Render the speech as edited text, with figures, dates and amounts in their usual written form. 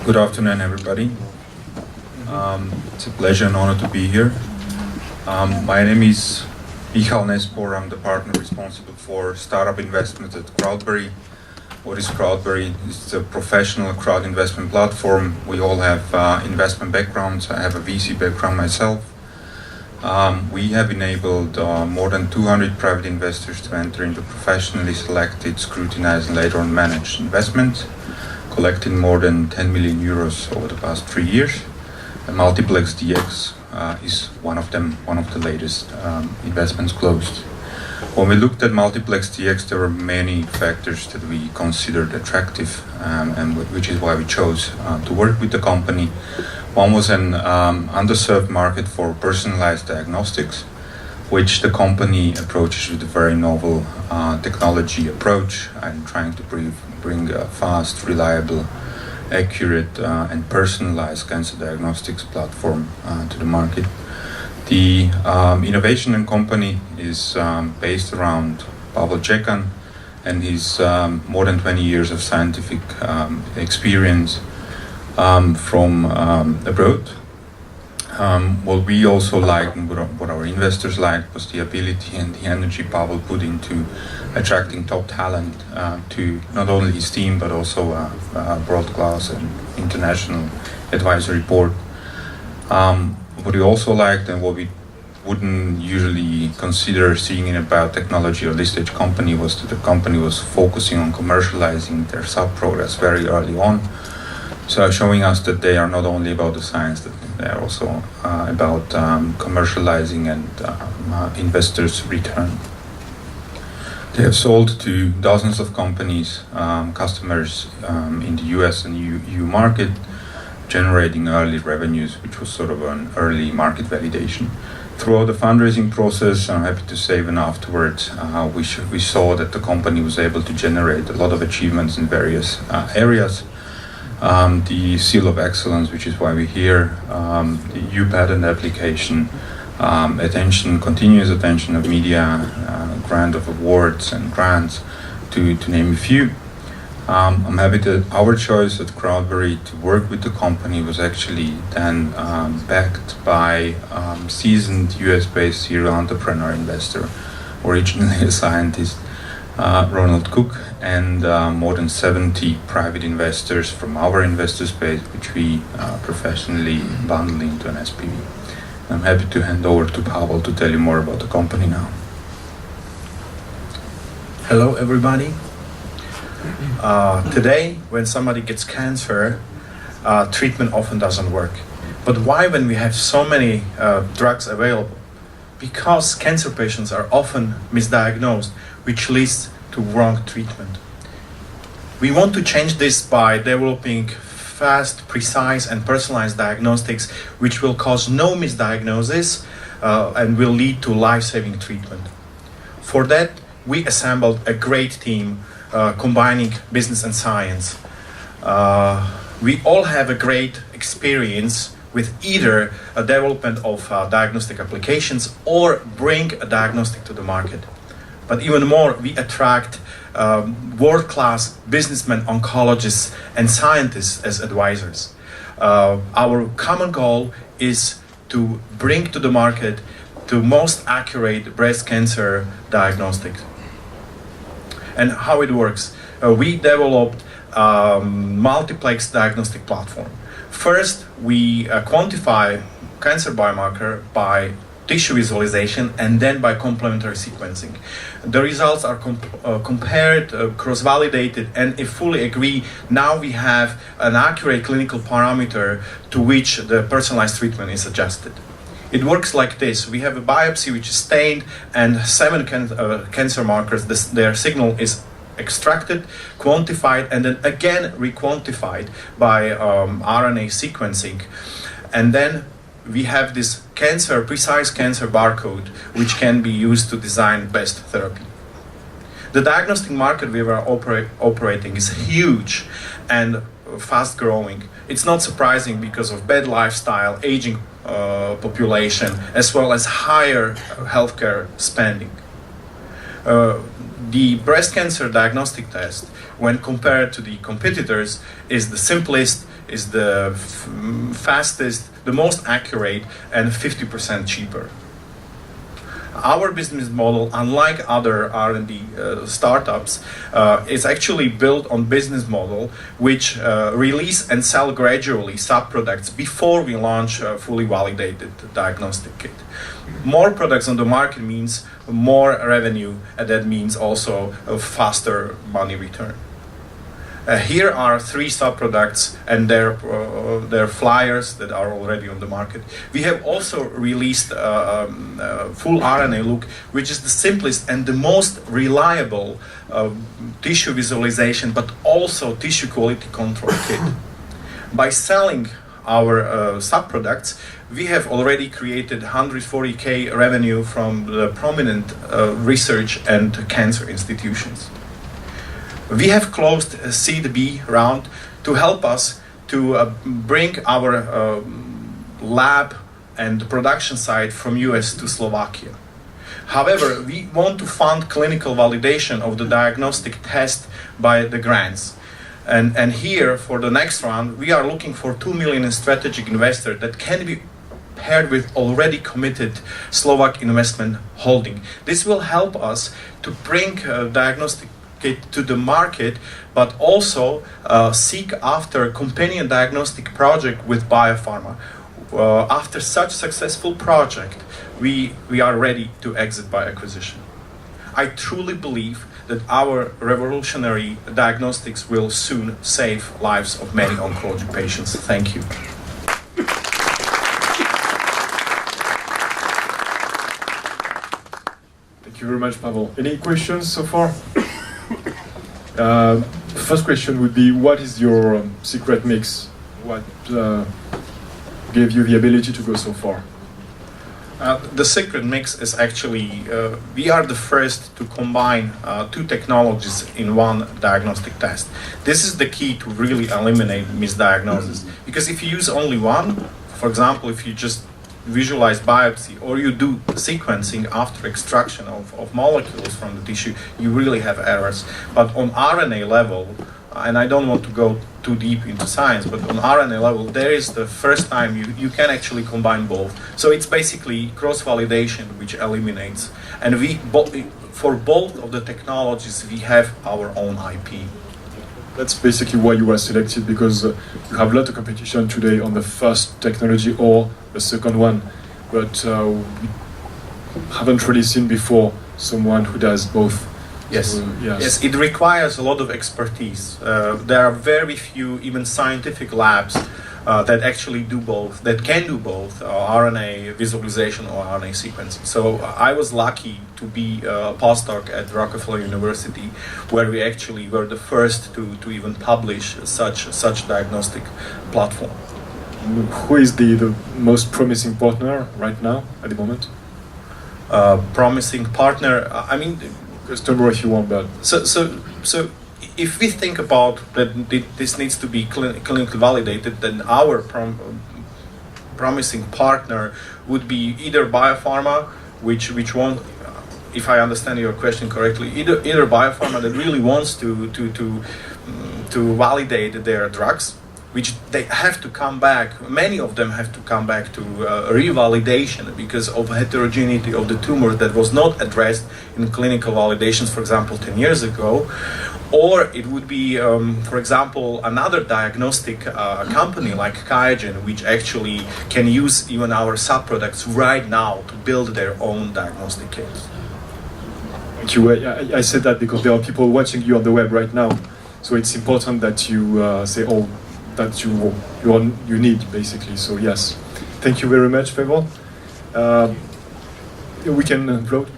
Good afternoon, everybody. It's a pleasure and honor to be here. My name is Michal Nespor. I'm the partner responsible for startup investments at Crowdberry. What is Crowdberry? It's a professional crowd investment platform. We all have investment backgrounds. I have a VC background myself. We have enabled more than 200 private investors to enter into professionally selected, scrutinized, and later on managed investments, collecting more than 10 million euros over the past 3 years. And MultiplexDX is one of them, one of the latest investments closed. When we looked at MultiplexDX, there were many factors that we considered attractive, and which is why we chose to work with the company. One was an underserved market for personalized diagnostics, which the company approaches with a very novel technology approach and trying to bring a fast, reliable, accurate and personalized cancer diagnostics platform to the market. The innovation and company is based around Pavel Cekan and his more than 20 years of scientific experience from abroad. What we also liked and what our investors liked was the ability and the energy Pavel put into attracting top talent to not only his team but also a world-class and international advisory board. What we also liked and what we wouldn't usually consider seeing in a biotechnology or listed company was that the company was focusing on commercializing their sub-products very early on. So showing us that they are not only about the science, that they are also about commercializing and investors' return. They have sold to dozens of companies, customers in the US and EU market, generating early revenues, which was sort of an early market validation. Throughout the fundraising process, I'm happy to say even afterwards, we saw that the company was able to generate a lot of achievements in various areas. The Seal of Excellence, which is why we're here, the EU patent application, continuous attention of media, grant of awards and grants, to name a few. I'm happy that our choice at Crowdberry to work with the company was actually then backed by seasoned US-based serial entrepreneur investor, originally a scientist, Ronald Cook, and more than 70 private investors from our investor space, which we professionally bundle into an SPV. I'm happy to hand over to Pavel to tell you more about the company now. Hello, everybody. Today, when somebody gets cancer, treatment often doesn't work. But why, when we have so many drugs available? Because cancer patients are often misdiagnosed, which leads to wrong treatment. We want to change this by developing fast, precise, and personalized diagnostics, which will cause no misdiagnosis and will lead to life-saving treatment. For that, we assembled a great team combining business and science. We all have a great experience with either a development of diagnostic applications or bring a diagnostic to the market. But even more, we attract world-class businessmen, oncologists, and scientists as advisors. Our common goal is to bring to the market the most accurate breast cancer diagnostics. And how it works. We developed a multiplex diagnostic platform. First, we quantify cancer biomarker by tissue visualization and then by complementary sequencing. The results are compared, cross-validated, and if fully agree, now we have an accurate clinical parameter to which the personalized treatment is adjusted. It works like this. We have a biopsy which is stained and 7 cancer markers. Their signal is extracted, quantified, and then again re-quantified by RNA sequencing. And then we have this precise cancer barcode, which can be used to design best therapy. The diagnostic market we were operating is huge and fast growing. It's not surprising because of bad lifestyle, aging population, as well as higher healthcare spending. The breast cancer diagnostic test, when compared to the competitors, is the simplest, is the fastest, the most accurate, and 50% cheaper. Our business model, unlike other R&D startups, is actually built on business model which release and sell gradually sub-products before we launch a fully validated diagnostic kit. More products on the market means more revenue, and that means also a faster money return. Here are 3 sub-products and their flyers that are already on the market. We have also released full RNA look, which is the simplest and the most reliable tissue visualization, but also tissue quality control kit. By selling our sub-products, we have already created 140K revenue from the prominent research and cancer institutions. We have closed a seed B round to help us to bring our lab and production site from US to Slovakia. However, we want to fund clinical validation of the diagnostic test by the grants. And here, for the next round, we are looking for 2 million strategic investors that can be paired with already committed Slovak investment holding. This will help us to bring diagnostic to the market, but also seek after a companion diagnostic project with biopharma. After such successful project, we are ready to exit by acquisition. I truly believe that our revolutionary diagnostics will soon save lives of many oncology patients. Thank you. Thank you very much, Pavel. Any questions so far? First question would be, what is your secret mix? What gave you the ability to go so far? The secret mix is actually, we are the first to combine 2 technologies in one diagnostic test. This is the key to really eliminate misdiagnosis. Because if you use only one, for example, if you just visualize biopsy or you do sequencing after extraction of molecules from the tissue, you really have errors. But on RNA level, and I don't want to go too deep into science, but on RNA level, there is the first time you can actually combine both. So it's basically cross-validation which eliminates. And for both of the technologies, we have our own IP. That's basically why you were selected, because you have a lot of competition today on the first technology or the second one, but we haven't really seen before someone who does both. Yes. So, Yes, it requires a lot of expertise. There are very few, even scientific labs that actually do both, that can do both RNA visualization or RNA sequencing. So I was lucky to be a postdoc at Rockefeller University, where we actually were the first to even publish such diagnostic platform. Who is the most promising partner right now at the moment? Promising partner, I mean, customer if you want, but so if we think about that this needs to be clinically validated, then our promising partner would be either biopharma, which won't, if I understand your question correctly, either biopharma that really wants to validate their drugs, which they have to come back, many of them have to come back to revalidation because of heterogeneity of the tumor that was not addressed in clinical validations, for example, 10 years ago. Or it would be, for example, another diagnostic company like QIAGEN, which actually can use even our sub-products right now to build their own diagnostic kits. Thank you. I said that because there are people watching you on the web right now, so it's important that you say all that you need, basically. So yes, thank you very much, Pavel. We can vote.